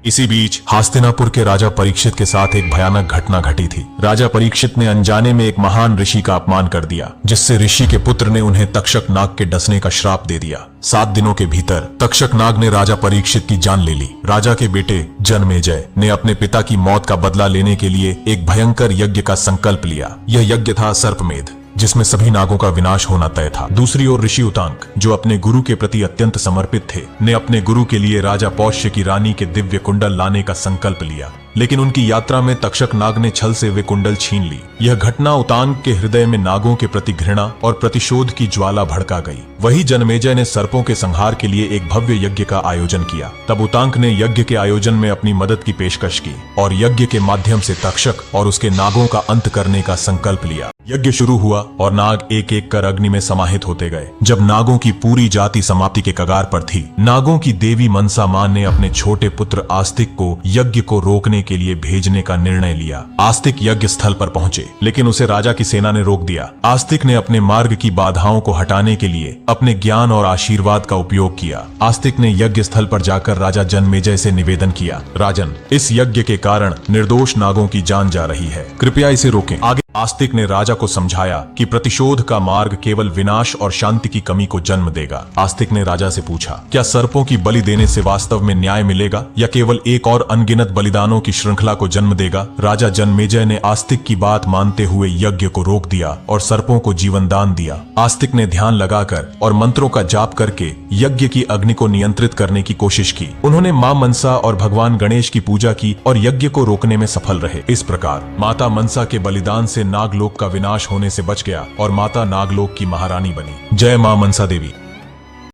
इसी बीच हस्तिनापुर के राजा परीक्षित के साथ एक भयानक घटना घटी थी। राजा परीक्षित ने अनजाने में एक महान ऋषि का अपमान कर दिया, जिससे ऋषि के पुत्र ने उन्हें तक्षक नाग के डसने का श्राप दे दिया। 7 दिनों के भीतर तक्षक नाग ने राजा परीक्षित की जान ले ली। राजा के बेटे जनमेजय ने अपने पिता की मौत का बदला लेने के लिए एक भयंकर यज्ञ का संकल्प लिया। यह यज्ञ था सर्पमेध, जिसमें सभी नागों का विनाश होना तय था। दूसरी ओर ऋषि उतांक, जो अपने गुरु के प्रति अत्यंत समर्पित थे, ने अपने गुरु के लिए राजा पौष्य की रानी के दिव्य कुंडल लाने का संकल्प लिया। लेकिन उनकी यात्रा में तक्षक नाग ने छल से वे कुंडल छीन ली। यह घटना उतांक के हृदय में नागों के प्रति घृणा और प्रतिशोध की ज्वाला भड़का गई। वही जनमेजय ने सर्पों के संहार के लिए एक भव्य यज्ञ का आयोजन किया। तब उतांक ने यज्ञ के आयोजन में अपनी मदद की पेशकश की और यज्ञ के माध्यम से तक्षक और उसके नागों का अंत करने का संकल्प लिया। यज्ञ शुरू हुआ और नाग एक एक कर अग्नि में समाहित होते गए। जब नागों की पूरी जाति समाप्ति के कगार पर थी, नागों की देवी मनसा मां ने अपने छोटे पुत्र आस्तिक को यज्ञ को रोकने के लिए भेजने का निर्णय लिया। आस्तिक यज्ञ स्थल पर पहुंचे, लेकिन उसे राजा की सेना ने रोक दिया। आस्तिक ने अपने मार्ग की बाधाओं को हटाने के लिए अपने ज्ञान और आशीर्वाद का उपयोग किया। आस्तिक ने यज्ञ स्थल पर जाकर राजा जनमेजय से निवेदन किया, राजन, इस यज्ञ के कारण निर्दोष नागों की जान जा रही है, कृपया इसे रोकें। आगे आस्तिक ने राजा को समझाया कि प्रतिशोध का मार्ग केवल विनाश और शांति की कमी को जन्म देगा। आस्तिक ने राजा से पूछा, क्या सर्पों की बलि देने से वास्तव में न्याय मिलेगा या केवल एक और अनगिनत बलिदानों की श्रृंखला को जन्म देगा? राजा जनमेजय ने आस्तिक की बात मानते हुए यज्ञ को रोक दिया और सर्पों को जीवन दान दिया। आस्तिक ने ध्यान लगाकर और मंत्रों का जाप करके यज्ञ की अग्नि को नियंत्रित करने की कोशिश की। उन्होंने मां मनसा और भगवान गणेश की पूजा की और यज्ञ को रोकने में सफल रहे। इस प्रकार माता मनसा के बलिदान से नागलोक का विनाश होने से बच गया और माता नागलोक की महारानी बनी। जय मां मनसा देवी।